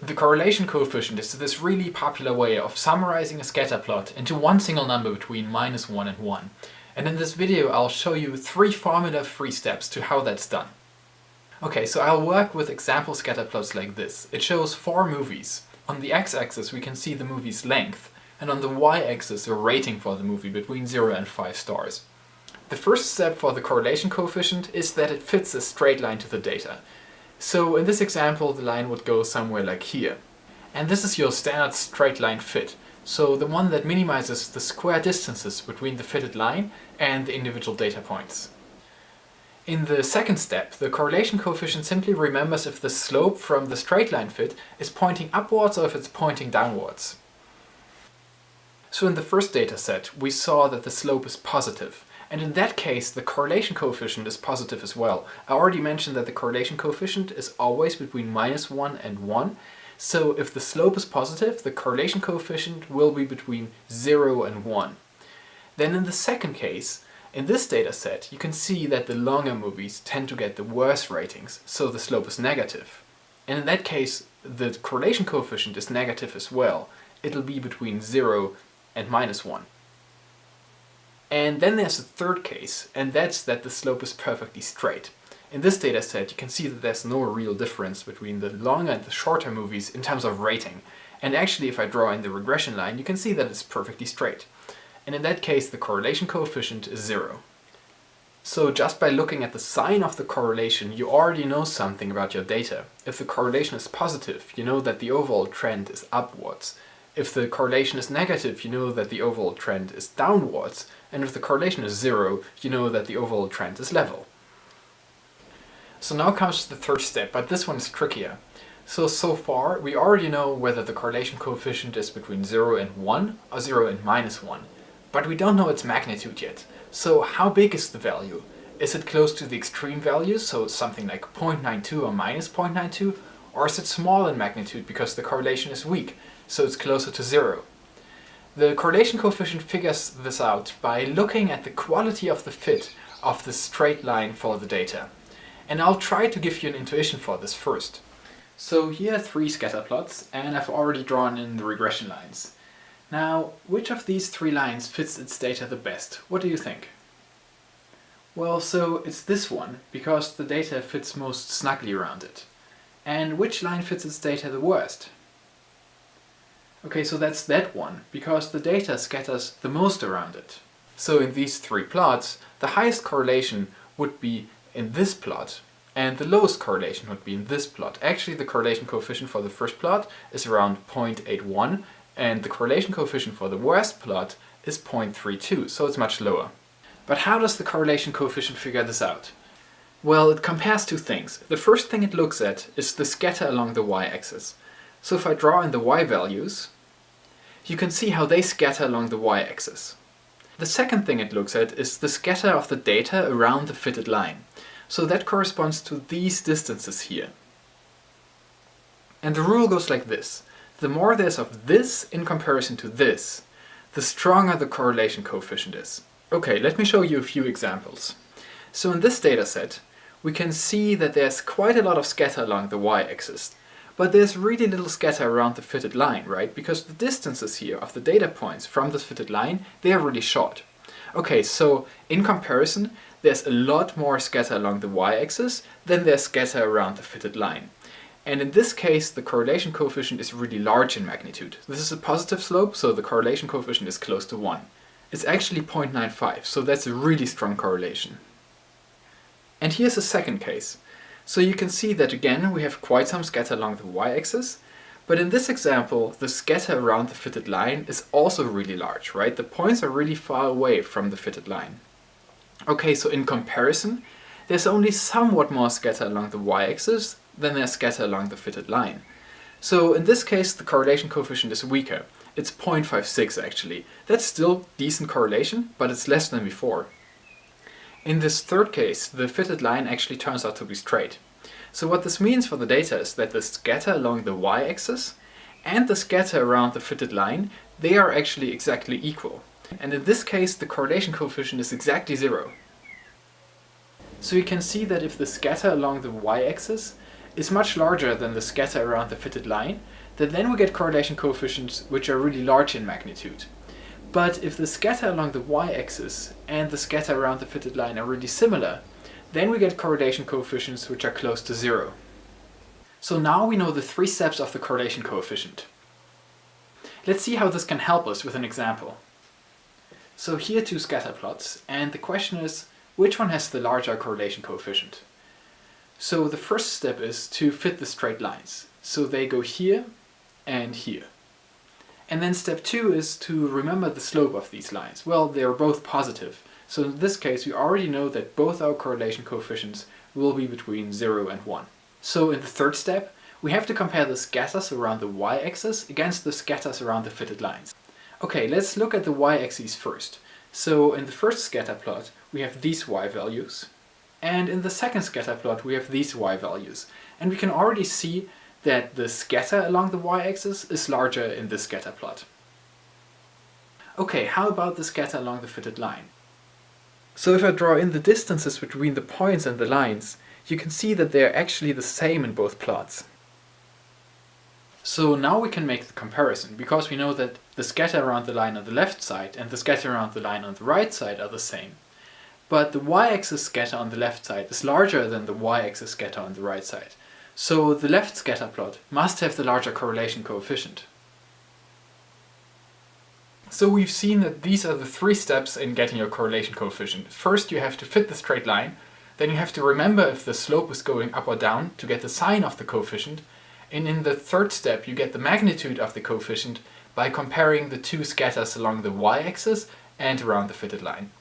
The correlation coefficient is this really popular way of summarizing a scatter plot into one single number between -1 and 1. And in this video I'll show you 3 formula-free steps to how that's done. Okay, so I'll work with example scatter plots like this. It shows 4 movies. On the x-axis we can see the movie's length, and on the y-axis a rating for the movie between 0 and 5 stars. The first step for the correlation coefficient is that it fits a straight line to the data. So in this example the line would go somewhere like here. And this is your standard straight line fit, so the one that minimizes the square distances between the fitted line and the individual data points. In the second step, the correlation coefficient simply remembers if the slope from the straight line fit is pointing upwards or if it's pointing downwards. So in the first data set we saw that the slope is positive. And in that case, the correlation coefficient is positive as well. I already mentioned that the correlation coefficient is always between -1 and 1. So if the slope is positive, the correlation coefficient will be between 0 and 1. Then in the second case, in this data set, you can see that the longer movies tend to get the worse ratings, so the slope is negative. And in that case, the correlation coefficient is negative as well. It'll be between 0 and -1. And then there's a third case, and that's that the slope is perfectly straight. In this data set you can see that there's no real difference between the longer and the shorter movies in terms of rating. And actually if I draw in the regression line you can see that it's perfectly straight. And in that case the correlation coefficient is 0. So just by looking at the sign of the correlation you already know something about your data. If the correlation is positive, you know that the overall trend is upwards. If the correlation is negative, you know that the overall trend is downwards, and if the correlation is 0, you know that the overall trend is level. So now comes the third step, but this one is trickier. So far we already know whether the correlation coefficient is between 0 and 1 or 0 and -1, but we don't know its magnitude yet. So how big is the value? Is it close to the extreme values, so it's something like 0.92 or -0.92, or is it small in magnitude because the correlation is weak? So it's closer to 0. The correlation coefficient figures this out by looking at the quality of the fit of the straight line for the data. And I'll try to give you an intuition for this first. So here are 3 scatter plots, and I've already drawn in the regression lines. Now, which of these 3 lines fits its data the best? What do you think? Well, so it's this one, because the data fits most snugly around it. And which line fits its data the worst? Okay, so that's that one, because the data scatters the most around it. So in these 3 plots, the highest correlation would be in this plot, and the lowest correlation would be in this plot. Actually, the correlation coefficient for the first plot is around 0.81, and the correlation coefficient for the worst plot is 0.32, so it's much lower. But how does the correlation coefficient figure this out? Well, it compares 2 things. The first thing it looks at is the scatter along the y-axis. So if I draw in the y values, you can see how they scatter along the y-axis. The second thing it looks at is the scatter of the data around the fitted line. So that corresponds to these distances here. And the rule goes like this. The more there's of this in comparison to this, the stronger the correlation coefficient is. Okay, let me show you a few examples. So in this data set, we can see that there's quite a lot of scatter along the y-axis. But there's really little scatter around the fitted line, right? Because the distances here of the data points from this fitted line, they are really short. Okay, so in comparison, there's a lot more scatter along the y-axis than there's scatter around the fitted line. And in this case, the correlation coefficient is really large in magnitude. This is a positive slope, so the correlation coefficient is close to 1. It's actually 0.95, so that's a really strong correlation. And here's a second case. So you can see that again we have quite some scatter along the y-axis, but in this example the scatter around the fitted line is also really large, right? The points are really far away from the fitted line. Okay, so in comparison there's only somewhat more scatter along the y-axis than there's scatter along the fitted line. So in this case the correlation coefficient is weaker. It's 0.56 actually. That's still decent correlation, but it's less than before. In this third case, the fitted line actually turns out to be straight. So what this means for the data is that the scatter along the y-axis and the scatter around the fitted line, they are actually exactly equal. And in this case the correlation coefficient is exactly 0. So you can see that if the scatter along the y-axis is much larger than the scatter around the fitted line, then we get correlation coefficients which are really large in magnitude. But if the scatter along the y-axis and the scatter around the fitted line are really similar, then we get correlation coefficients which are close to 0. So now we know the 3 steps of the correlation coefficient. Let's see how this can help us with an example. So here are 2 scatter plots, and the question is, which one has the larger correlation coefficient? So the first step is to fit the straight lines. So they go here and here. And then step 2 is to remember the slope of these lines. Well, they are both positive. So in this case, we already know that both our correlation coefficients will be between 0 and 1. So in the third step, we have to compare the scatters around the y-axis against the scatters around the fitted lines. Okay, let's look at the y-axis first. So in the first scatter plot, we have these y values. And in the second scatter plot, we have these y values. And we can already see that the scatter along the y-axis is larger in this scatter plot. Okay, how about the scatter along the fitted line? So if I draw in the distances between the points and the lines, you can see that they are actually the same in both plots. So now we can make the comparison, because we know that the scatter around the line on the left side and the scatter around the line on the right side are the same. But the y-axis scatter on the left side is larger than the y-axis scatter on the right side. So the left scatter plot must have the larger correlation coefficient. So we've seen that these are the 3 steps in getting your correlation coefficient. First you have to fit the straight line, then you have to remember if the slope is going up or down to get the sign of the coefficient, and in the third step you get the magnitude of the coefficient by comparing the 2 scatters along the y-axis and around the fitted line.